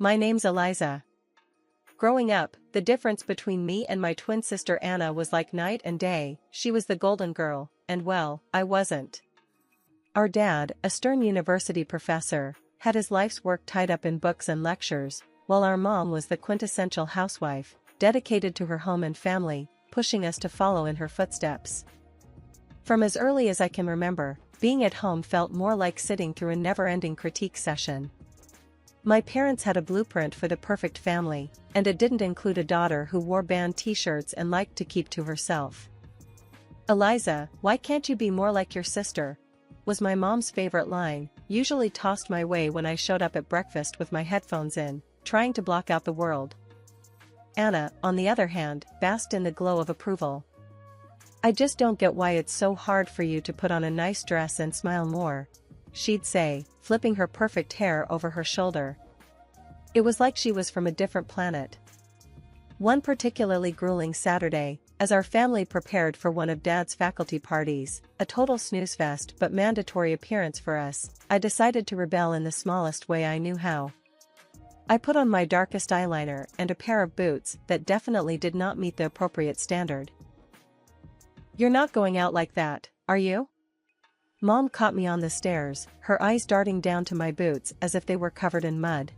My name's Eliza. Growing up, the difference between me and my twin sister Anna was like night and day. She was the golden girl, and well, I wasn't. Our dad, a stern university professor, had his life's work tied up in books and lectures, while our mom was the quintessential housewife, dedicated to her home and family, pushing us to follow in her footsteps. From as early as I can remember, being at home felt more like sitting through a never-ending critique session. My parents had a blueprint for the perfect family, and it didn't include a daughter who wore band t-shirts and liked to keep to herself. "Eliza, why can't you be more like your sister?" was my mom's favorite line, usually tossed my way when I showed up at breakfast with my headphones in, trying to block out the world. Anna, on the other hand, basked in the glow of approval. "I just don't get why it's so hard for you to put on a nice dress and smile more," she'd say, flipping her perfect hair over her shoulder. It was like she was from a different planet. One particularly grueling Saturday, as our family prepared for one of Dad's faculty parties, a total snooze fest but mandatory appearance for us, I decided to rebel in the smallest way I knew how. I put on my darkest eyeliner and a pair of boots that definitely did not meet the appropriate standard. "You're not going out like that, are you?" Mom caught me on the stairs, her eyes darting down to my boots as if they were covered in mud.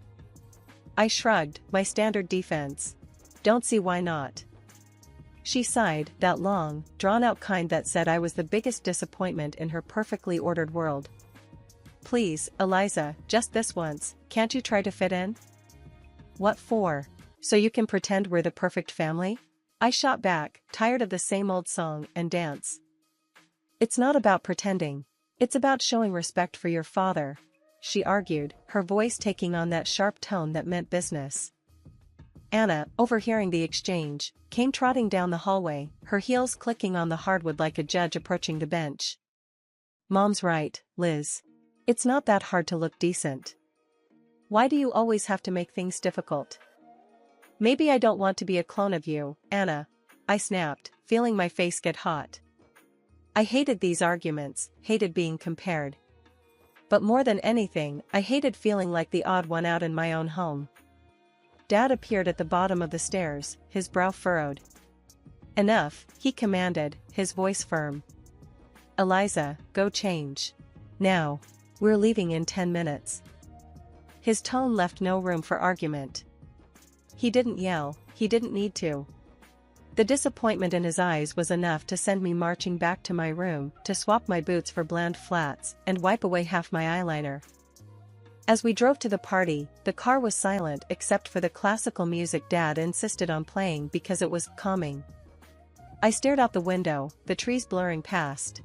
I shrugged, my standard defense. "Don't see why not." She sighed, that long, drawn-out kind that said I was the biggest disappointment in her perfectly ordered world. "Please, Eliza, just this once, can't you try to fit in?" "What for? So you can pretend we're the perfect family?" I shot back, tired of the same old song and dance. "It's not about pretending. It's about showing respect for your father," she argued, her voice taking on that sharp tone that meant business. Anna, overhearing the exchange, came trotting down the hallway, her heels clicking on the hardwood like a judge approaching the bench. "Mom's right, Liz. It's not that hard to look decent. Why do you always have to make things difficult?" "Maybe I don't want to be a clone of you, Anna," I snapped, feeling my face get hot. I hated these arguments, hated being compared. But more than anything, I hated feeling like the odd one out in my own home. Dad appeared at the bottom of the stairs, his brow furrowed. "Enough," he commanded, his voice firm. "Eliza, go change. Now. We're leaving in 10 minutes. His tone left no room for argument. He didn't yell, he didn't need to. The disappointment in his eyes was enough to send me marching back to my room to swap my boots for bland flats and wipe away half my eyeliner. As we drove to the party, the car was silent except for the classical music Dad insisted on playing because it was calming. I stared out the window, the trees blurring past.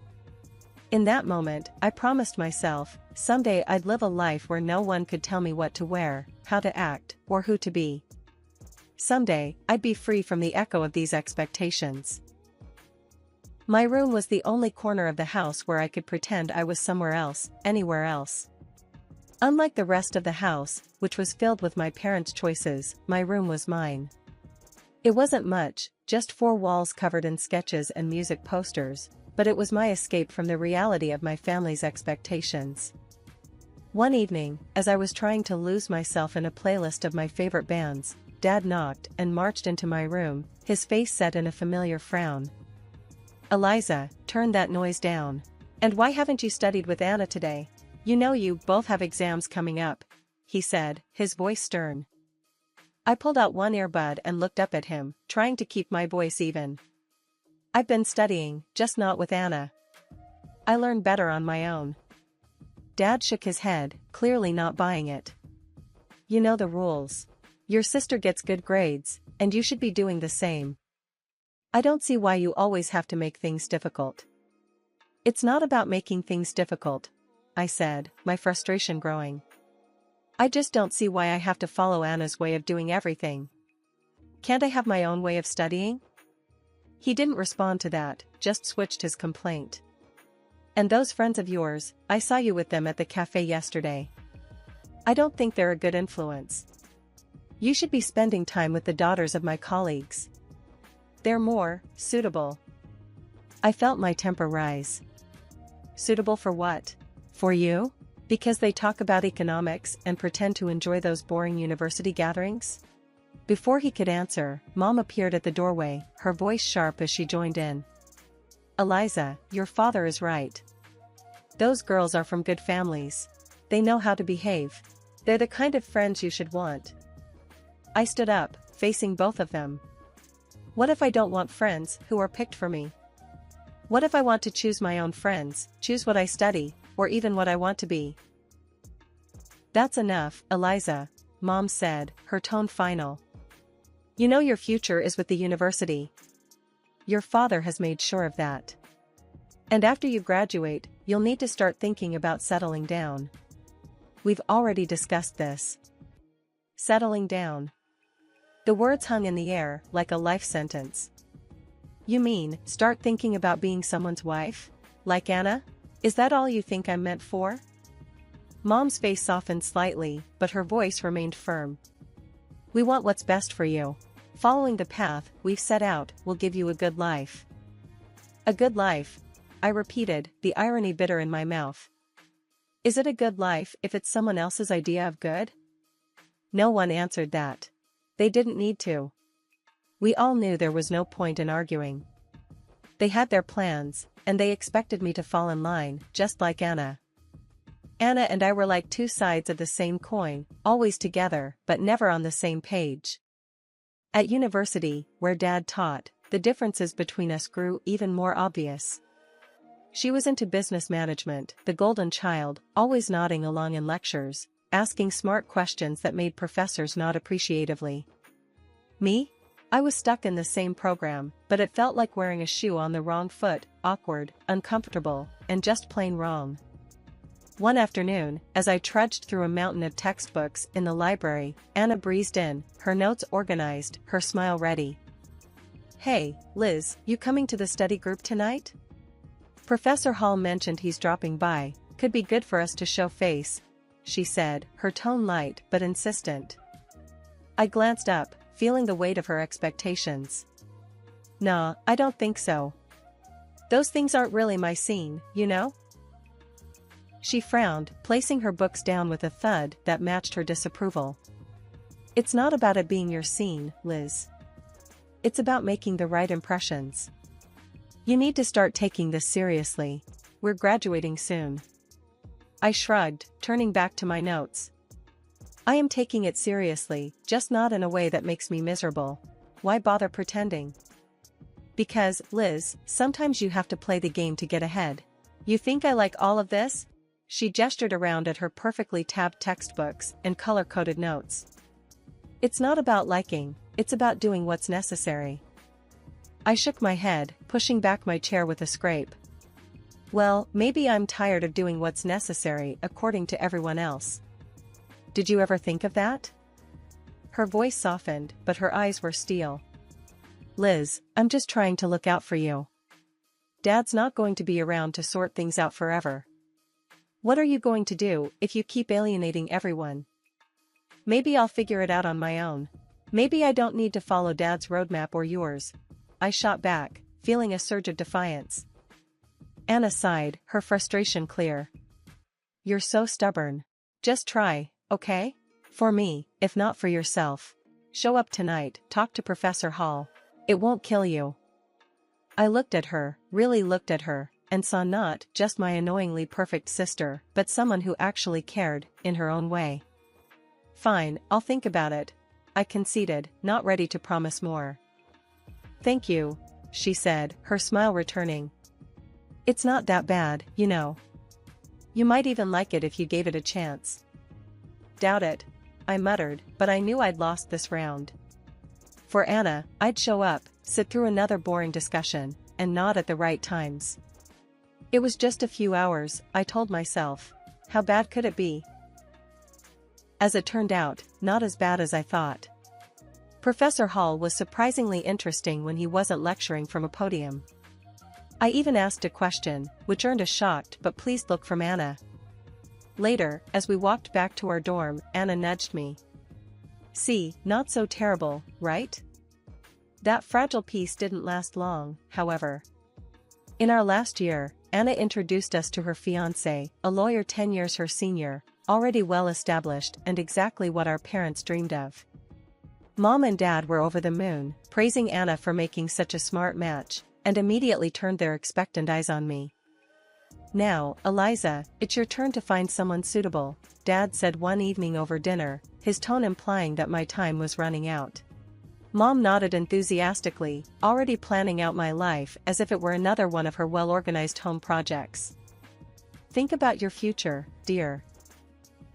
In that moment, I promised myself, someday I'd live a life where no one could tell me what to wear, how to act, or who to be. Someday, I'd be free from the echo of these expectations. My room was the only corner of the house where I could pretend I was somewhere else, anywhere else. Unlike the rest of the house, which was filled with my parents' choices, my room was mine. It wasn't much, just 4 walls covered in sketches and music posters, but it was my escape from the reality of my family's expectations. One evening, as I was trying to lose myself in a playlist of my favorite bands, Dad knocked and marched into my room, his face set in a familiar frown. "Eliza, turn that noise down. And why haven't you studied with Anna today? You know you both have exams coming up," he said, his voice stern. I pulled out one earbud and looked up at him, trying to keep my voice even. "I've been studying, just not with Anna. I learn better on my own." Dad shook his head, clearly not buying it. "You know the rules. Your sister gets good grades, and you should be doing the same. I don't see why you always have to make things difficult." "It's not about making things difficult," I said, my frustration growing. "I just don't see why I have to follow Anna's way of doing everything. Can't I have my own way of studying?" He didn't respond to that, just switched his complaint. "And those friends of yours, I saw you with them at the cafe yesterday. I don't think they're a good influence. You should be spending time with the daughters of my colleagues. They're more suitable." I felt my temper rise. "Suitable for what? For you?" Because they talk about economics and pretend to enjoy those boring university gatherings? Before he could answer, Mom appeared at the doorway, her voice sharp as she joined in. Eliza, your father is right. Those girls are from good families. They know how to behave. They're the kind of friends you should want. I stood up, facing both of them. What if I don't want friends who are picked for me? What if I want to choose my own friends, choose what I study, or even what I want to be? That's enough, Eliza, Mom said, her tone final. You know your future is with the university. Your father has made sure of that. And after you graduate, you'll need to start thinking about settling down. We've already discussed this. Settling down. The words hung in the air like a life sentence. You mean, start thinking about being someone's wife? Like Anna? Is that all you think I'm meant for? Mom's face softened slightly, but her voice remained firm. We want what's best for you. Following the path we've set out will give you a good life. A good life, I repeated, the irony bitter in my mouth. Is it a good life if it's someone else's idea of good? No one answered that. They didn't need to. We all knew there was no point in arguing. They had their plans, and they expected me to fall in line, just like Anna. Anna and I were like two sides of the same coin, always together, but never on the same page. At university, where Dad taught, the differences between us grew even more obvious. She was into business management, the golden child, always nodding along in lectures, asking smart questions that made professors nod appreciatively. Me? I was stuck in the same program, but it felt like wearing a shoe on the wrong foot, awkward, uncomfortable, and just plain wrong. One afternoon, as I trudged through a mountain of textbooks in the library, Anna breezed in, her notes organized, her smile ready. Hey, Liz, you coming to the study group tonight? Professor Hall mentioned he's dropping by, could be good for us to show face, she said, her tone light but insistent. I glanced up, feeling the weight of her expectations. Nah, I don't think so. Those things aren't really my scene, you know? She frowned, placing her books down with a thud that matched her disapproval. It's not about it being your scene, Liz. It's about making the right impressions. You need to start taking this seriously. We're graduating soon. I shrugged, turning back to my notes. I am taking it seriously, just not in a way that makes me miserable. Why bother pretending? Because, Liz, sometimes you have to play the game to get ahead. You think I like all of this? She gestured around at her perfectly tabbed textbooks and color-coded notes. It's not about liking, it's about doing what's necessary. I shook my head, pushing back my chair with a scrape. Well, maybe I'm tired of doing what's necessary according to everyone else. Did you ever think of that? Her voice softened, but her eyes were steel. Liz, I'm just trying to look out for you. Dad's not going to be around to sort things out forever. What are you going to do if you keep alienating everyone? Maybe I'll figure it out on my own. Maybe I don't need to follow Dad's roadmap or yours. I shot back, feeling a surge of defiance. Anna sighed, her frustration clear. You're so stubborn. Just try, okay? For me, if not for yourself. Show up tonight, talk to Professor Hall. It won't kill you. I looked at her, really looked at her, and saw not just my annoyingly perfect sister, but someone who actually cared, in her own way. Fine, I'll think about it, I conceded, not ready to promise more. Thank you, she said, her smile returning. It's not that bad, you know. You might even like it if you gave it a chance. Doubt it, I muttered, but I knew I'd lost this round. For Anna, I'd show up, sit through another boring discussion, and nod at the right times. It was just a few hours, I told myself. How bad could it be? As it turned out, not as bad as I thought. Professor Hall was surprisingly interesting when he wasn't lecturing from a podium. I even asked a question, which earned a shocked but pleased look from Anna. Later, as we walked back to our dorm, Anna nudged me. See, not so terrible, right? That fragile piece didn't last long, however. In our last year, Anna introduced us to her fiancé, a lawyer 10 years her senior, already well established and exactly what our parents dreamed of. Mom and Dad were over the moon, praising Anna for making such a smart match, and immediately turned their expectant eyes on me. "Now, Eliza, it's your turn to find someone suitable," Dad said one evening over dinner, his tone implying that my time was running out. Mom nodded enthusiastically, already planning out my life as if it were another one of her well-organized home projects. "Think about your future, dear.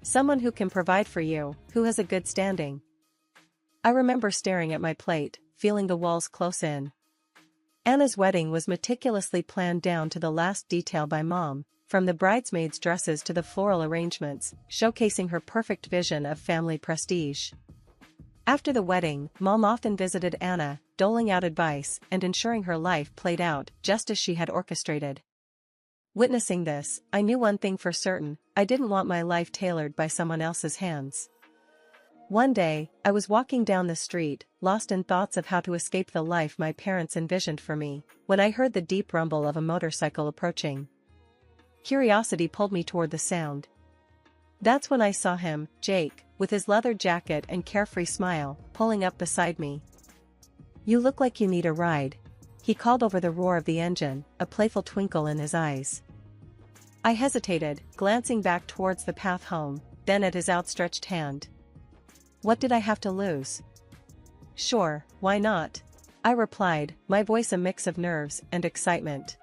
Someone who can provide for you, who has a good standing." I remember staring at my plate, feeling the walls close in. Anna's wedding was meticulously planned down to the last detail by Mom, from the bridesmaids' dresses to the floral arrangements, showcasing her perfect vision of family prestige. After the wedding, Mom often visited Anna, doling out advice and ensuring her life played out just as she had orchestrated. Witnessing this, I knew one thing for certain: I didn't want my life tailored by someone else's hands. One day, I was walking down the street, lost in thoughts of how to escape the life my parents envisioned for me, when I heard the deep rumble of a motorcycle approaching. Curiosity pulled me toward the sound. That's when I saw him, Jake, with his leather jacket and carefree smile, pulling up beside me. "You look like you need a ride," he called over the roar of the engine, a playful twinkle in his eyes. I hesitated, glancing back towards the path home, then at his outstretched hand. What did I have to lose? "Sure, why not?" I replied, my voice a mix of nerves and excitement.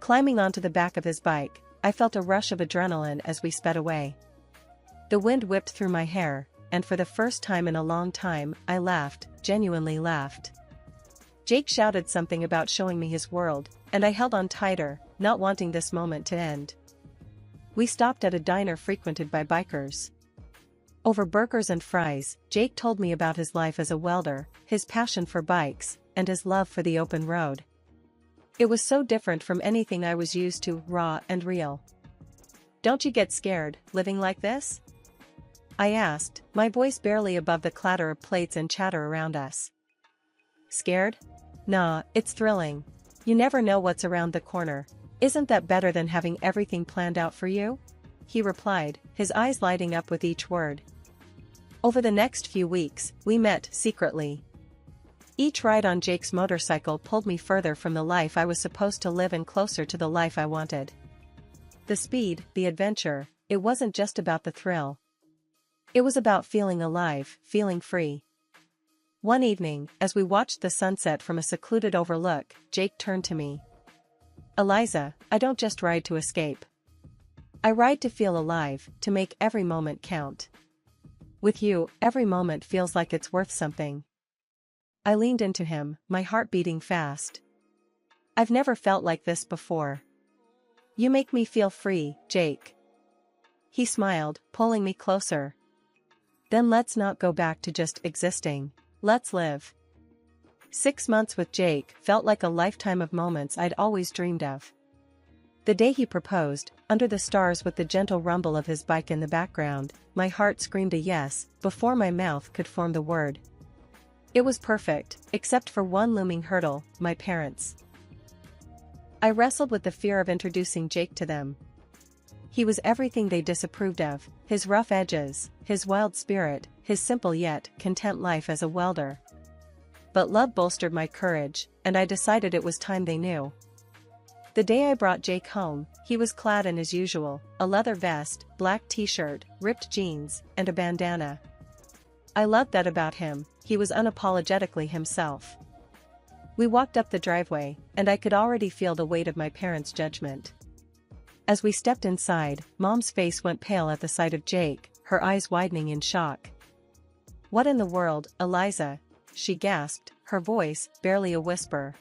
Climbing onto the back of his bike, I felt a rush of adrenaline as we sped away. The wind whipped through my hair, and for the first time in a long time, I laughed, genuinely laughed. Jake shouted something about showing me his world, and I held on tighter, not wanting this moment to end. We stopped at a diner frequented by bikers. Over burgers and fries, Jake told me about his life as a welder, his passion for bikes, and his love for the open road. It was so different from anything I was used to, raw and real. "Don't you get scared, living like this?" I asked, my voice barely above the clatter of plates and chatter around us. "Scared? Nah, it's thrilling. You never know what's around the corner. Isn't that better than having everything planned out for you?" he replied, his eyes lighting up with each word. Over the next few weeks, we met secretly. Each ride on Jake's motorcycle pulled me further from the life I was supposed to live and closer to the life I wanted. The speed, the adventure, it wasn't just about the thrill. It was about feeling alive, feeling free. One evening, as we watched the sunset from a secluded overlook, Jake turned to me. "Eliza, I don't just ride to escape. I ride to feel alive, to make every moment count. With you, every moment feels like it's worth something." I leaned into him, my heart beating fast. "I've never felt like this before. You make me feel free, Jake." He smiled, pulling me closer. "Then let's not go back to just existing. Let's live." 6 months with Jake felt like a lifetime of moments I'd always dreamed of. The day he proposed, under the stars with the gentle rumble of his bike in the background, my heart screamed a yes, before my mouth could form the word. It was perfect, except for one looming hurdle: my parents. I wrestled with the fear of introducing Jake to them. He was everything they disapproved of: his rough edges, his wild spirit, his simple yet content life as a welder. But love bolstered my courage, and I decided it was time they knew. The day I brought Jake home, he was clad in his usual, a leather vest, black t-shirt, ripped jeans, and a bandana. I loved that about him: he was unapologetically himself. We walked up the driveway, and I could already feel the weight of my parents' judgment. As we stepped inside, Mom's face went pale at the sight of Jake, her eyes widening in shock. "What in the world, Eliza?" she gasped, her voice barely a whisper.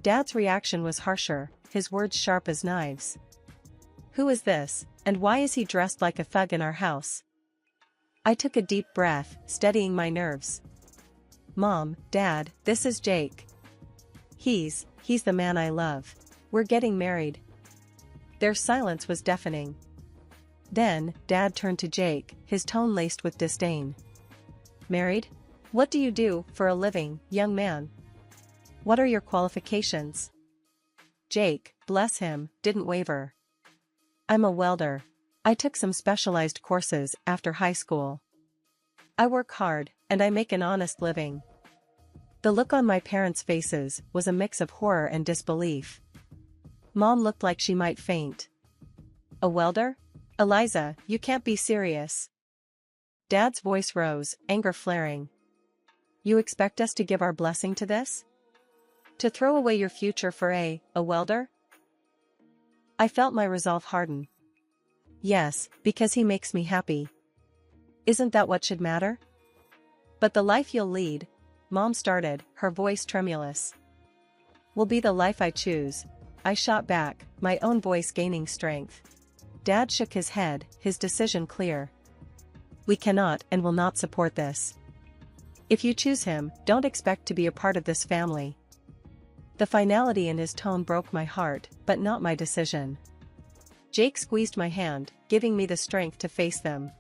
Dad's reaction was harsher, his words sharp as knives. "Who is this, and why is he dressed like a thug in our house?" I took a deep breath, steadying my nerves. "Mom, Dad, this is Jake. He's the man I love. We're getting married." Their silence was deafening. Then, Dad turned to Jake, his tone laced with disdain. "Married? What do you do for a living, young man? What are your qualifications?" Jake, bless him, didn't waver. I'm a welder. I took some specialized courses after high school. I work hard, and I make an honest living. The look on my parents' faces was a mix of horror and disbelief. Mom looked like she might faint. A welder? Eliza, you can't be serious. Dad's voice rose, anger flaring. You expect us to give our blessing to this? To throw away your future for a welder? I felt my resolve harden. Yes, because he makes me happy. Isn't that what should matter? But the life you'll lead, Mom started, her voice tremulous. Will be the life I choose, I shot back, my own voice gaining strength. Dad shook his head, his decision clear. We cannot and will not support this. If you choose him, don't expect to be a part of this family. The finality in his tone broke my heart, but not my decision. Jake squeezed my hand, giving me the strength to face them.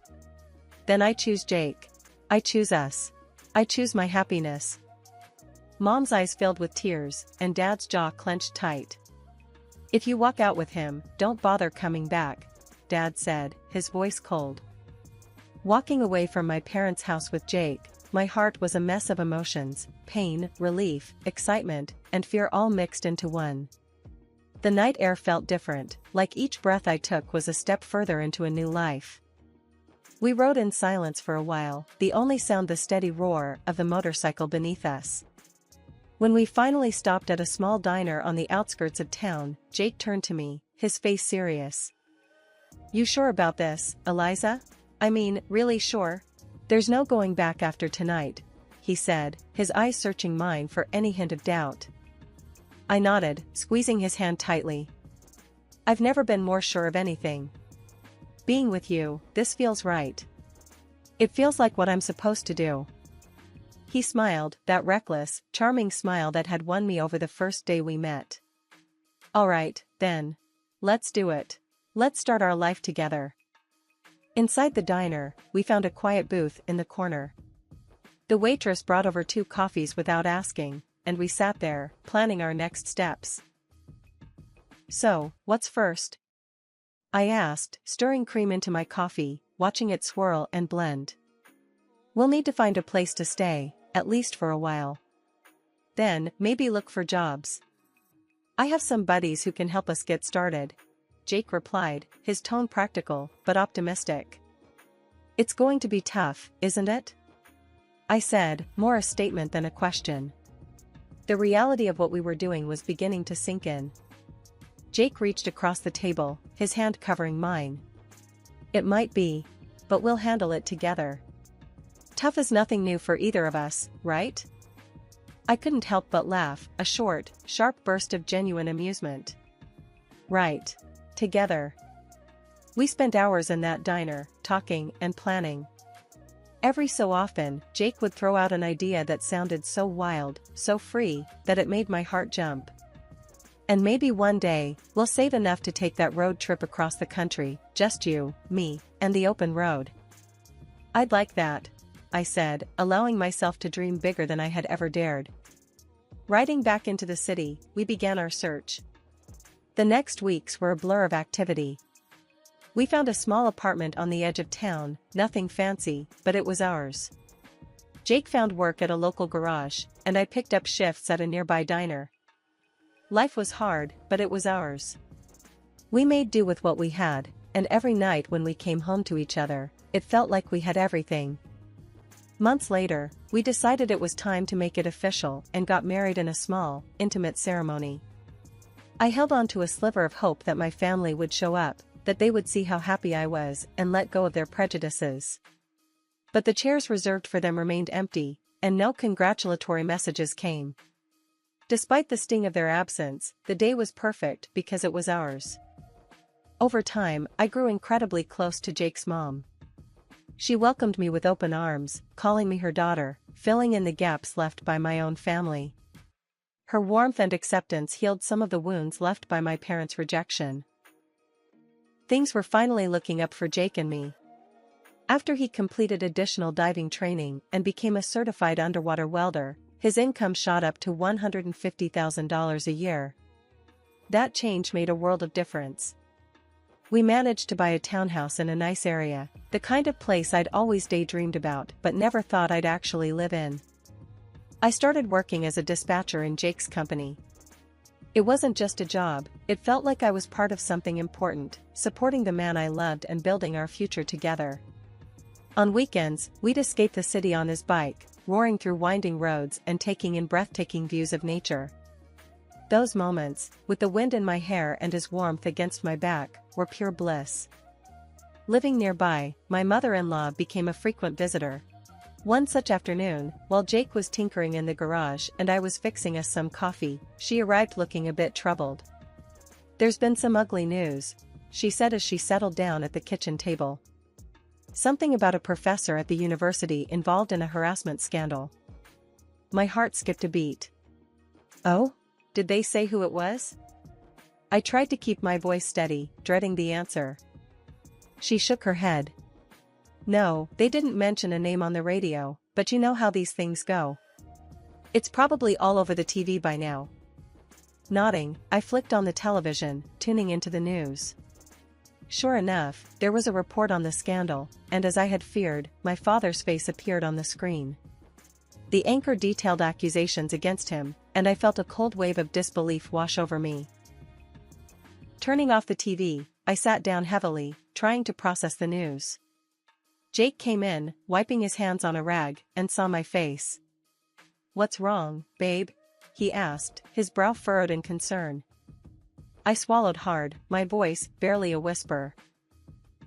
Then I choose Jake. I choose us. I choose my happiness. Mom's eyes filled with tears, and Dad's jaw clenched tight. If you walk out with him, don't bother coming back, Dad said, his voice cold. Walking away from my parents' house with Jake, my heart was a mess of emotions, pain, relief, excitement, and fear all mixed into one. The night air felt different, like each breath I took was a step further into a new life. We rode in silence for a while, the only sound the steady roar of the motorcycle beneath us. When we finally stopped at a small diner on the outskirts of town, Jake turned to me, his face serious. You sure about this, Eliza? I mean, really sure? There's no going back after tonight, he said, his eyes searching mine for any hint of doubt. I nodded, squeezing his hand tightly. I've never been more sure of anything. Being with you, this feels right. It feels like what I'm supposed to do. He smiled, that reckless, charming smile that had won me over the first day we met. All right, then. Let's do it. Let's start our life together. Inside the diner, we found a quiet booth in the corner. The waitress brought over 2 coffees without asking, and we sat there, planning our next steps. So, what's first? I asked, stirring cream into my coffee, watching it swirl and blend. We'll need to find a place to stay, at least for a while. Then, maybe look for jobs. I have some buddies who can help us get started, Jake replied, his tone practical, but optimistic. It's going to be tough, isn't it? I said, more a statement than a question. The reality of what we were doing was beginning to sink in. Jake reached across the table, his hand covering mine. It might be, but we'll handle it together. Tough is nothing new for either of us, right? I couldn't help but laugh, a short, sharp burst of genuine amusement. Right. Together. We spent hours in that diner, talking and planning. Every so often, Jake would throw out an idea that sounded so wild, so free, that it made my heart jump. And maybe one day, we'll save enough to take that road trip across the country, just you, me, and the open road. I'd like that, I said, allowing myself to dream bigger than I had ever dared. Riding back into the city, we began our search. The next weeks were a blur of activity. We found a small apartment on the edge of town, nothing fancy, but it was ours. Jake found work at a local garage, and I picked up shifts at a nearby diner. Life was hard, but it was ours. We made do with what we had, and every night when we came home to each other, it felt like we had everything. Months later, we decided it was time to make it official and got married in a small, intimate ceremony. I held on to a sliver of hope that my family would show up, that they would see how happy I was and let go of their prejudices. But the chairs reserved for them remained empty, and no congratulatory messages came. Despite the sting of their absence, the day was perfect because it was ours. Over time, I grew incredibly close to Jake's mom. She welcomed me with open arms, calling me her daughter, filling in the gaps left by my own family. Her warmth and acceptance healed some of the wounds left by my parents' rejection. Things were finally looking up for Jake and me. After he completed additional diving training and became a certified underwater welder, his income shot up to $150,000 a year. That change made a world of difference. We managed to buy a townhouse in a nice area, the kind of place I'd always daydreamed about but never thought I'd actually live in. I started working as a dispatcher in Jake's company. It wasn't just a job, it felt like I was part of something important, supporting the man I loved and building our future together. On weekends, we'd escape the city on his bike, roaring through winding roads and taking in breathtaking views of nature. Those moments, with the wind in my hair and his warmth against my back, were pure bliss. Living nearby, my mother-in-law became a frequent visitor. One such afternoon, while Jake was tinkering in the garage and I was fixing us some coffee, she arrived looking a bit troubled. "There's been some ugly news," she said as she settled down at the kitchen table. "Something about a professor at the university involved in a harassment scandal." My heart skipped a beat. "Oh? Did they say who it was?" I tried to keep my voice steady, dreading the answer. She shook her head. "No, they didn't mention a name on the radio, but you know how these things go. It's probably all over the TV by now." Nodding, I flicked on the television, tuning into the news. Sure enough, there was a report on the scandal, and as I had feared, my father's face appeared on the screen. The anchor detailed accusations against him, and I felt a cold wave of disbelief wash over me. Turning off the TV, I sat down heavily, trying to process the news. Jake came in, wiping his hands on a rag, and saw my face. "What's wrong, babe?" he asked, his brow furrowed in concern. I swallowed hard, my voice barely a whisper.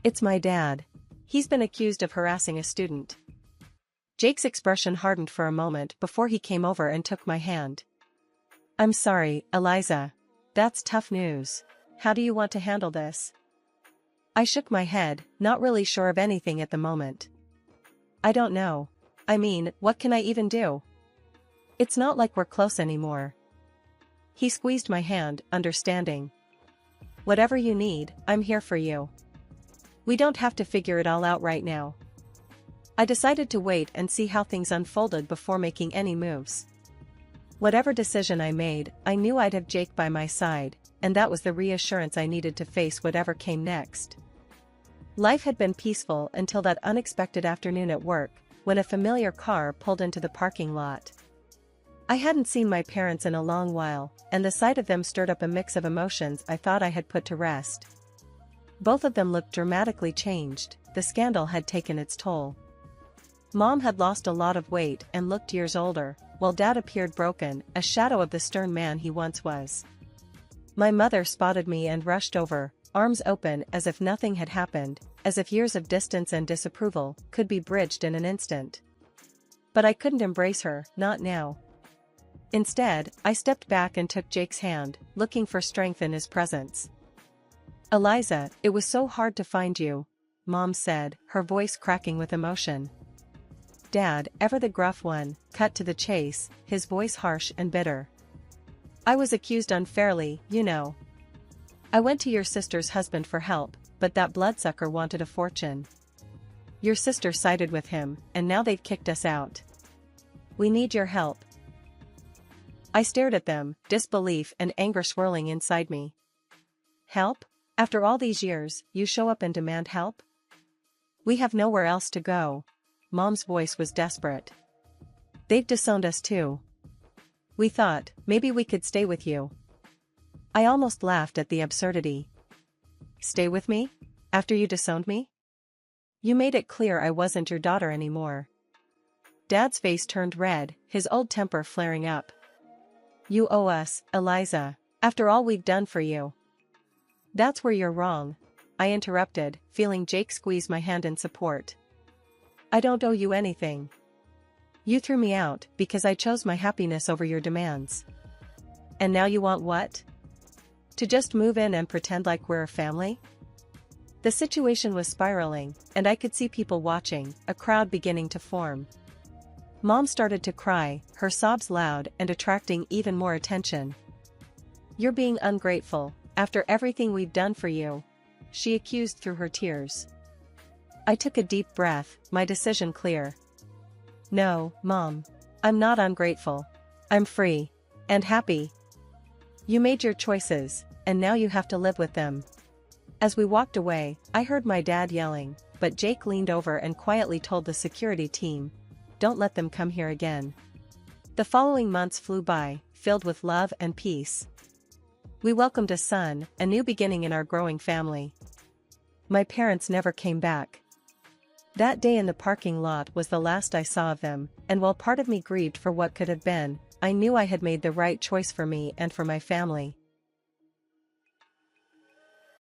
"It's my dad. He's been accused of harassing a student." Jake's expression hardened for a moment before he came over and took my hand. "I'm sorry, Eliza. That's tough news. How do you want to handle this?" I shook my head, not really sure of anything at the moment. "I don't know. I mean, what can I even do? It's not like we're close anymore." He squeezed my hand, understanding. "Whatever you need, I'm here for you. We don't have to figure it all out right now." I decided to wait and see how things unfolded before making any moves. Whatever decision I made, I knew I'd have Jake by my side, and that was the reassurance I needed to face whatever came next. Life had been peaceful until that unexpected afternoon at work, when a familiar car pulled into the parking lot. I hadn't seen my parents in a long while, and the sight of them stirred up a mix of emotions I thought I had put to rest. Both of them looked dramatically changed, the scandal had taken its toll. Mom had lost a lot of weight and looked years older, while Dad appeared broken, a shadow of the stern man he once was. My mother spotted me and rushed over, arms open as if nothing had happened, as if years of distance and disapproval could be bridged in an instant. But I couldn't embrace her, not now. Instead, I stepped back and took Jake's hand, looking for strength in his presence. "Eliza, it was so hard to find you," Mom said, her voice cracking with emotion. Dad, ever the gruff one, cut to the chase, his voice harsh and bitter. "I was accused unfairly, you know. I went to your sister's husband for help, but that bloodsucker wanted a fortune. Your sister sided with him, and now they've kicked us out. We need your help." I stared at them, disbelief and anger swirling inside me. "Help? After all these years, you show up and demand help? We have nowhere else to go." Mom's voice was desperate. "They've disowned us too. We thought, maybe we could stay with you." I almost laughed at the absurdity. "Stay with me? After you disowned me? You made it clear I wasn't your daughter anymore." Dad's face turned red, his old temper flaring up. "You owe us, Eliza, after all we've done for you." "That's where you're wrong," I interrupted, feeling Jake squeeze my hand in support. "I don't owe you anything. You threw me out because I chose my happiness over your demands. And now you want what? To just move in and pretend like we're a family?" The situation was spiraling, and I could see people watching, a crowd beginning to form. Mom started to cry, her sobs loud and attracting even more attention. "You're being ungrateful, after everything we've done for you," she accused through her tears. I took a deep breath, my decision clear. "No, Mom. I'm not ungrateful. I'm free. And happy. You made your choices, and now you have to live with them." As we walked away, I heard my dad yelling, but Jake leaned over and quietly told the security team, "Don't let them come here again." The following months flew by, filled with love and peace. We welcomed a son, a new beginning in our growing family. My parents never came back. That day in the parking lot was the last I saw of them, and while part of me grieved for what could have been, I knew I had made the right choice for me and for my family.